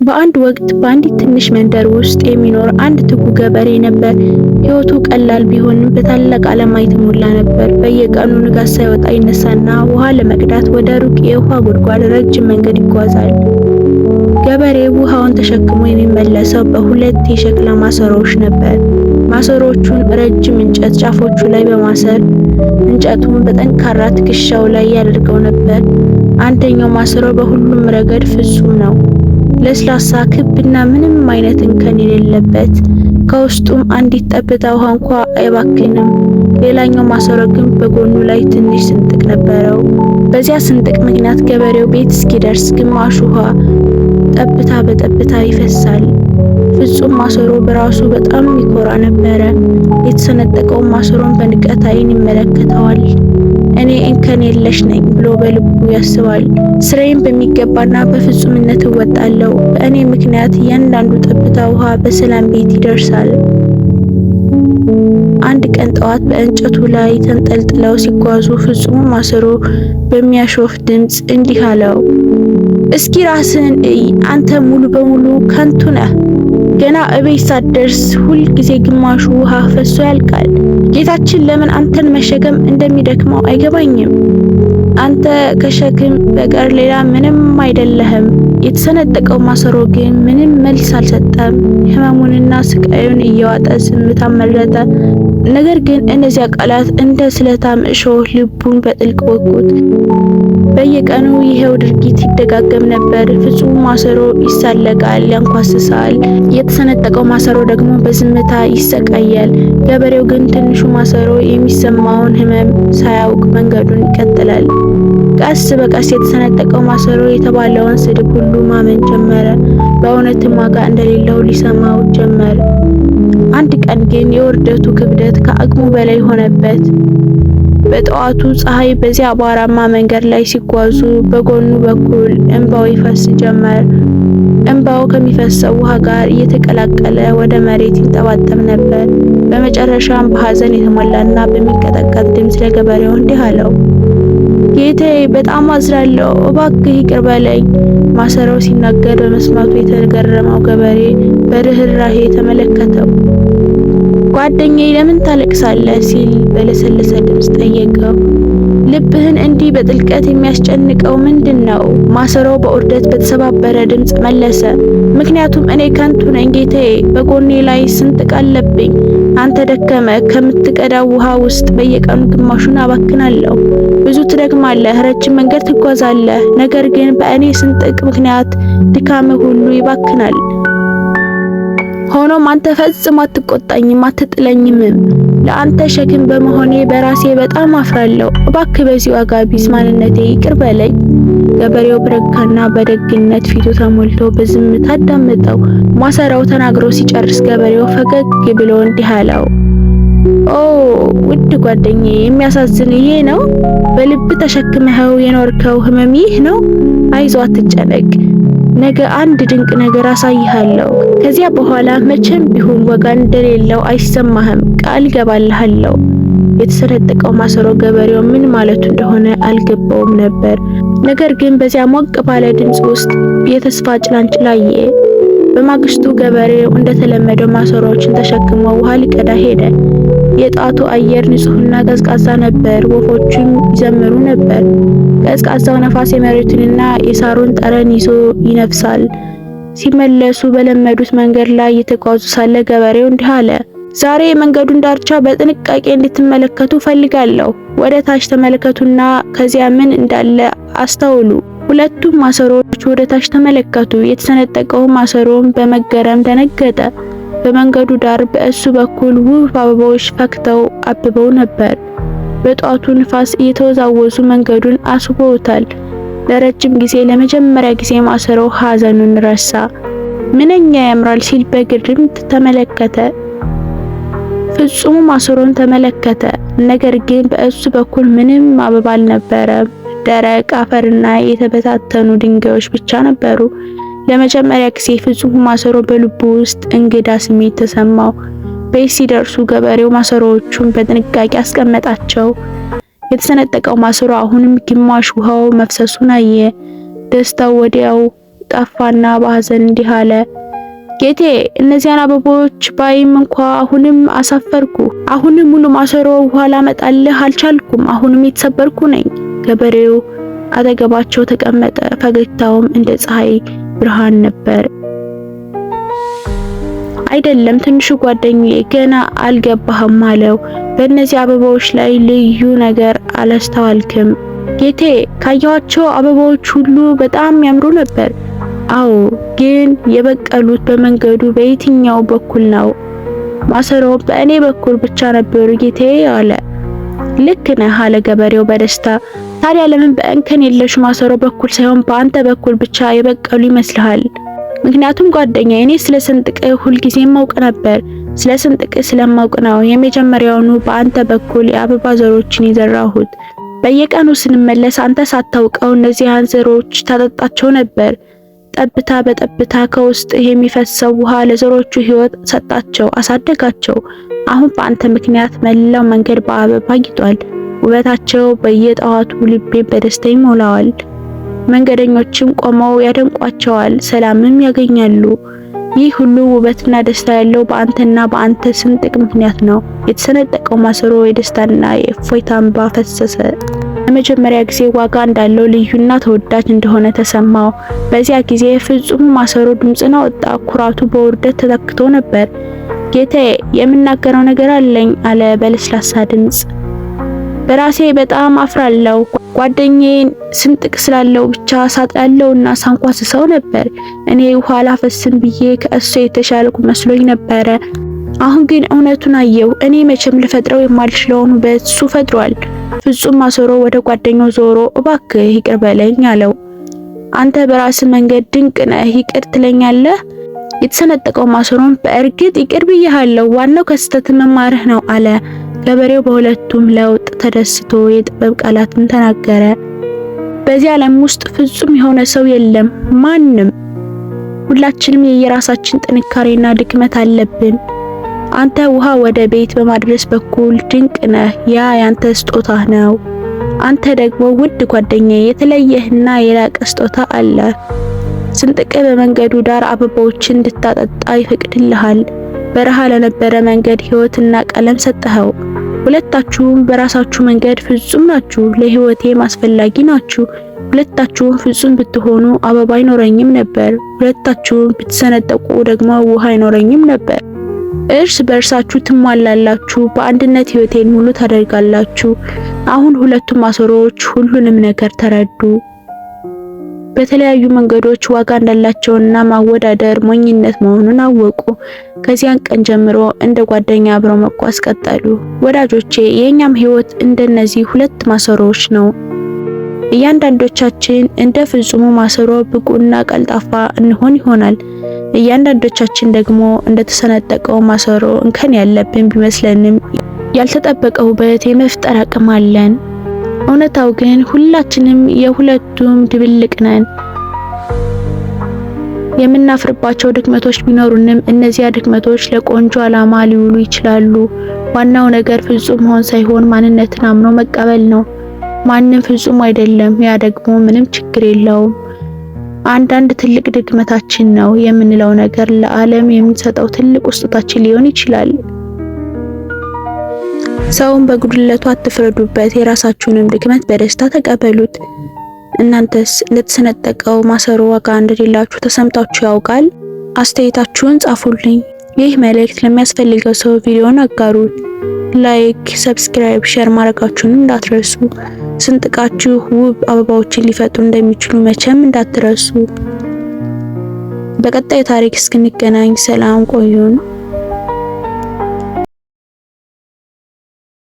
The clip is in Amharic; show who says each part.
Speaker 1: በአንድ ወቅት በአንዲት ትንሽ መንደር ውስጥ የሚኖር አንድ ትጉ ገበሬ ነበር። ሕይወቱ ቀላል ቢሆንም በታላቅ ዓላማ የተሞላ ነበር። በየቀኑ ንጋት ሳይወጣ ይነሳና ውሃ ለመቅዳት ወደ ሩቅ የውሃ ጉድጓድ ረጅም መንገድ ይጓዛል። ገበሬው ውሃውን ተሸክሞ የሚመለሰው በሁለት የሸክላ ማሰሮዎች ነበር። ማሰሮዎቹን ረጅም እንጨት ጫፎቹ ላይ በማሰር እንጨቱን በጠንካራ ትከሻው ላይ ያደርገው ነበር። አንደኛው ማሰሮ በሁሉም ረገድ ፍጹም ነው። ለስላሳ ክብና ምንም አይነት እንከን የሌለበት፣ ከውስጡም አንዲት ጠብታ ውሃ እንኳ አይባክንም። ሌላኛው ማሰሮ ግን በጎኑ ላይ ትንሽ ስንጥቅ ነበረው። በዚያ ስንጥቅ ምክንያት ገበሬው ቤት እስኪደርስ ግማሽ ውሃ ጠብታ በጠብታ ይፈሳል። ፍጹም ማሰሮ በራሱ በጣም ይኮራ ነበረ። የተሰነጠቀውን ማሰሮን በንቀት ዓይን ይመለከተዋል። እኔ እንከን የለሽ ነኝ ብሎ በልቡ ያስባል። ስራዬን በሚገባና በፍጹምነት እወጣለሁ። በእኔ ምክንያት እያንዳንዱ ጠብታ ውሃ በሰላም ቤት ይደርሳል። አንድ ቀን ጠዋት በእንጨቱ ላይ ተንጠልጥለው ሲጓዙ ፍጹም ማሰሮ በሚያሾፍ ድምፅ እንዲህ አለው፣ እስኪ ራስህን እይ፣ አንተ ሙሉ በሙሉ ከንቱ ነህ። ገና እቤት ሳትደርስ ሁል ጊዜ ግማሹ ውሃ ፈሶ ያልቃል። ጌታችን ለምን አንተን መሸከም እንደሚደክመው አይገባኝም። አንተ ከሸክም በቀር ሌላ ምንም አይደለህም። የተሰነጠቀው ማሰሮ ግን ምንም መልስ አልሰጠም። ህመሙንና ስቃዩን እየዋጠ ዝምታን መረጠ። ነገር ግን እነዚያ ቃላት እንደ ስለታም እሾህ ልቡን በጥልቅ ወጉት። በየቀኑ ይሄው ድርጊት ይደጋገም ነበር። ፍጹም ማሰሮ ይሳለቃል፣ ያንኳስሳል። የተሰነጠቀው ማሰሮ ደግሞ በዝምታ ይሰቃያል። ገበሬው ግን ትንሹ ማሰሮ የሚሰማውን ህመም ሳያውቅ መንገዱን ይቀጥላል። ቀስ በቀስ የተሰነጠቀው ማሰሮ የተባለውን ስድብ ሁሉ ማመን ጀመረ። በእውነትም ዋጋ እንደሌለው ሊሰማው ጀመረ። አንድ ቀን ግን የውርደቱ ክብደት ከአቅሙ በላይ ሆነበት። በጠዋቱ ፀሐይ በዚያ አቧራማ መንገድ ላይ ሲጓዙ በጎኑ በኩል እንባው ይፈስ ጀመር። እንባው ከሚፈሰው ውሃ ጋር እየተቀላቀለ ወደ መሬት ይንጠባጠብ ነበር። በመጨረሻም በሐዘን የተሞላና በሚንቀጠቀጥ ድምፅ ለገበሬው እንዲህ አለው፣ ጌታዬ፣ በጣም አዝናለሁ፣ እባክህ ይቅር በለኝ። ማሰሮው ሲናገር በመስማቱ የተገረመው ገበሬ በርህራሄ ተመለከተው። ጓደኛዬ፣ ለምን ታለቅሳለህ? ሲል በለሰለሰ ድምፅ ጠየቀው። ልብህን እንዲህ በጥልቀት የሚያስጨንቀው ምንድነው? ማሰሮው በውርደት በተሰባበረ ድምፅ መለሰ። ምክንያቱም እኔ ከንቱ ነኝ ጌታዬ፣ በጎኔ ላይ ስንጥቅ አለብኝ። አንተ ደከመ ከምትቀዳው ውሃ ውስጥ በየቀኑ ግማሹን አባክናለሁ። ብዙ ትደክማለህ፣ ረጅም መንገድ ትጓዛለህ። ነገር ግን በእኔ ስንጥቅ ምክንያት ድካምህ ሁሉ ይባክናል። ሆኖም አንተ ፈጽሞ አትቆጣኝም፣ አትጥለኝም። ለአንተ ሸክም በመሆኔ በራሴ በጣም አፍራለሁ። እባክህ በዚህ ዋጋ ቢስ ማንነቴ ይቅር በለኝ። ገበሬው በረጋና በደግነት ፊቱ ተሞልቶ በዝምታ አዳመጠው። ማሰሮው ተናግሮ ሲጨርስ ገበሬው ፈገግ ብሎ እንዲህ አለው፣ ኦ ውድ ጓደኛዬ፣ የሚያሳዝን ይሄ ነው? በልብ ተሸክመኸው የኖርከው ህመም ይህ ነው? አይዞህ፣ አትጨነቅ። ነገ አንድ ድንቅ ነገር አሳይሃለሁ። ከዚያ በኋላ መቼም ቢሆን ዋጋ እንደሌለው አይሰማህም፣ ቃል ገባልሃለሁ። የተሰነጠቀው ማሰሮ ገበሬው ምን ማለቱ እንደሆነ አልገባውም ነበር። ነገር ግን በዚያ ሞቅ ባለ ድምፅ ውስጥ የተስፋ ጭላንጭል አየ። በማግስቱ ገበሬው እንደተለመደው ማሰሮዎችን ተሸክሞ ውሃ ሊቀዳ ሄደ። የጠዋቱ አየር ንጹህና ቀዝቃዛ ነበር። ወፎችም ይዘምሩ ነበር። ቀዝቃዛው ነፋስ የመሬቱንና የሳሩን ጠረን ይዞ ይነፍሳል። ሲመለሱ በለመዱት መንገድ ላይ እየተጓዙ ሳለ ገበሬው እንዲህ አለ፣ ዛሬ የመንገዱን ዳርቻ በጥንቃቄ እንድትመለከቱ ፈልጋለሁ። ወደ ታች ተመልከቱና ከዚያ ምን እንዳለ አስተውሉ። ሁለቱም ማሰሮዎች ወደ ታች ተመለከቱ። የተሰነጠቀው ማሰሮም በመገረም ደነገጠ። በመንገዱ ዳር በእሱ በኩል ውብ አበባዎች ፈክተው አብበው ነበር። በጧቱ ንፋስ እየተወዛወዙ መንገዱን አስውበውታል። ለረጅም ጊዜ ለመጀመሪያ ጊዜ ማሰሮው ሐዘኑን ረሳ። ምንኛ ያምራል ሲል በግርምት ተመለከተ። ፍጹም ማሰሮን ተመለከተ። ነገር ግን በእሱ በኩል ምንም አበባ አልነበረም። ደረቅ አፈርና የተበታተኑ ድንጋዮች ብቻ ነበሩ። ለመጀመሪያ ጊዜ ፍጹም ማሰሮ በልቡ ውስጥ እንግዳ ስሜት ተሰማው። ቤት ሲደርሱ ገበሬው ማሰሮዎቹን በጥንቃቄ አስቀመጣቸው። የተሰነጠቀው ማሰሮ አሁንም ግማሽ ውሃው መፍሰሱን አየ። ደስታው ወዲያው ቀልጣፋና በሐዘን እንዲህ አለ። ጌቴ እነዚያን አበቦች ባይም እንኳ አሁንም አሳፈርኩ። አሁንም ሙሉ ማሰሮ ውሃ ላመጣልህ አልቻልኩም። አሁንም የተሰበርኩ ነኝ። ገበሬው አጠገባቸው ተቀመጠ። ፈገግታውም እንደ ፀሐይ ብርሃን ነበር። አይደለም ትንሹ ጓደኛዬ፣ ገና አልገባህም አለው። በእነዚህ አበባዎች ላይ ልዩ ነገር አላስተዋልክም? ጌቴ ካየኋቸው አበባዎች ሁሉ በጣም ያምሩ ነበር። አዎ፣ ግን የበቀሉት በመንገዱ በየትኛው በኩል ነው? ማሰሮው በእኔ በኩል ብቻ ነበሩ ጌቴ አለ። ልክ ነህ አለ ገበሬው በደስታ። ታዲያ ለምን በእንከን የለሽ ማሰሮ በኩል ሳይሆን በአንተ በኩል ብቻ የበቀሉ ይመስልሃል? ምክንያቱም ጓደኛዬ፣ እኔ ስለ ስንጥቅ ሁልጊዜም ማውቅ ነበር። ስለ ስንጥቅ ስለማውቅ ነው የመጀመሪያውኑ በአንተ በኩል የአበባ ዘሮችን የዘራሁት። በየቀኑ ስንመለስ አንተ ሳታውቀው እነዚያን ዘሮች ታጠጣቸው ነበር። ጠብታ በጠብታ ከውስጥ የሚፈሰው ውሃ ለዘሮቹ ሕይወት ሰጣቸው፣ አሳደጋቸው። አሁን በአንተ ምክንያት መላው መንገድ በአበባ አጊጧል። ውበታቸው በየጠዋቱ ልቤን በደስታ ይሞላዋል። መንገደኞችም ቆመው ያደንቋቸዋል፣ ሰላምም ያገኛሉ። ይህ ሁሉ ውበትና ደስታ ያለው በአንተና በአንተ ስንጥቅ ምክንያት ነው። የተሰነጠቀው ማሰሮ የደስታና የእፎይታ እንባ ፈሰሰ። ለመጀመሪያ ጊዜ ዋጋ እንዳለው ልዩና ተወዳጅ እንደሆነ ተሰማው። በዚያ ጊዜ ፍጹም ማሰሮ ድምጽን አወጣ። ኩራቱ በውርደት ተተክቶ ነበር። ጌታዬ፣ የምናገረው ነገር አለኝ አለ በለስላሳ ድምጽ። በራሴ በጣም አፍራለሁ። ጓደኛዬን ስንጥቅ ስላለው ብቻ ሳጥላለውና ሳንኳስሰው ነበር። እኔ ውሃ አላፈስም ብዬ ከእሱ የተሻልኩ መስሎኝ ነበረ። አሁን ግን እውነቱን አየሁ። እኔ መቼም ልፈጥረው የማልችለውን ውበት እሱ ፈጥሯል። ፍጹም ማሰሮ ወደ ጓደኛው ዞሮ እባክህ ይቅር በለኝ አለው። አንተ በራስ መንገድ ድንቅ ነህ፣ ይቅር ትለኛለህ? የተሰነጠቀው ማሰሮን በእርግጥ ይቅር ብዬሃለሁ፣ ዋናው ከስተት መማርህ ነው አለ። ገበሬው በሁለቱም ለውጥ ተደስቶ የጥበብ ቃላትን ተናገረ። በዚህ ዓለም ውስጥ ፍጹም የሆነ ሰው የለም፣ ማንም። ሁላችንም የየራሳችን ጥንካሬና ድክመት አለብን። አንተ ውሃ ወደ ቤት በማድረስ በኩል ድንቅ ነህ፣ ያ ያንተ ስጦታ ነው። አንተ ደግሞ ውድ ጓደኛዬ የተለየህና የላቀ ስጦታ አለ። ስንጥቅ በመንገዱ ዳር አበባዎችን እንድታጠጣ ይፈቅድልሃል። በረሃ ለነበረ መንገድ ሕይወትና ቀለም ሰጠኸው። ሁለታችሁም በራሳችሁ መንገድ ፍጹም ናችሁ፣ ለሕይወቴም አስፈላጊ ናችሁ። ሁለታችሁም ፍጹም ብትሆኑ አበባ አይኖረኝም ነበር። ሁለታችሁም ብትሰነጠቁ ደግሞ ውሃ አይኖረኝም ነበር። እርስ በእርሳችሁ ትሟላላችሁ፣ በአንድነት ሕይወቴን ሙሉ ታደርጋላችሁ። አሁን ሁለቱም ማሰሮዎች ሁሉንም ነገር ተረዱ። በተለያዩ መንገዶች ዋጋ እንዳላቸውና ማወዳደር ሞኝነት መሆኑን አወቁ። ከዚያን ቀን ጀምሮ እንደ ጓደኛ አብረው መጓዝ ቀጠሉ። ወዳጆቼ፣ የኛም ሕይወት እንደነዚህ ሁለት ማሰሮዎች ነው። እያንዳንዶቻችን እንደ ፍጹሙ ማሰሮ ብቁና ቀልጣፋ እንሆን ይሆናል። እያንዳንዶቻችን ደግሞ እንደተሰነጠቀው ማሰሮ እንከን ያለብን ቢመስለንም ያልተጠበቀ ውበት የመፍጠር አቅም አለን። እውነታው ግን ሁላችንም የሁለቱም ድብልቅ ነን። የምናፍርባቸው ድክመቶች ቢኖሩንም እነዚያ ድክመቶች ለቆንጆ ዓላማ ሊውሉ ይችላሉ። ዋናው ነገር ፍጹም መሆን ሳይሆን ማንነትን አምኖ መቀበል ነው። ማንም ፍጹም አይደለም፣ ያ ደግሞ ምንም ችግር የለውም። አንዳንድ ትልቅ ድክመታችን ነው የምንለው ነገር ለዓለም የምንሰጠው ትልቅ ስጦታችን ሊሆን ይችላል። ሰውን በጉድለቱ አትፍረዱበት፣ የራሳችሁንም ድክመት በደስታ ተቀበሉት። እናንተስ ለተሰነጠቀው ማሰሮ ዋጋ እንደሌላችሁ ተሰምታችሁ ያውቃል? አስተያየታችሁን ጻፉልኝ። ይህ መልእክት ለሚያስፈልገው ሰው ቪዲዮን አጋሩት። ላይክ፣ ሰብስክራይብ፣ ሼር ማድረጋችሁን እንዳትረሱ። ስንጥቃችሁ ውብ አበባዎችን ሊፈጥሩ እንደሚችሉ መቼም እንዳትረሱ። በቀጣይ ታሪክ እስክንገናኝ ሰላም ቆዩን።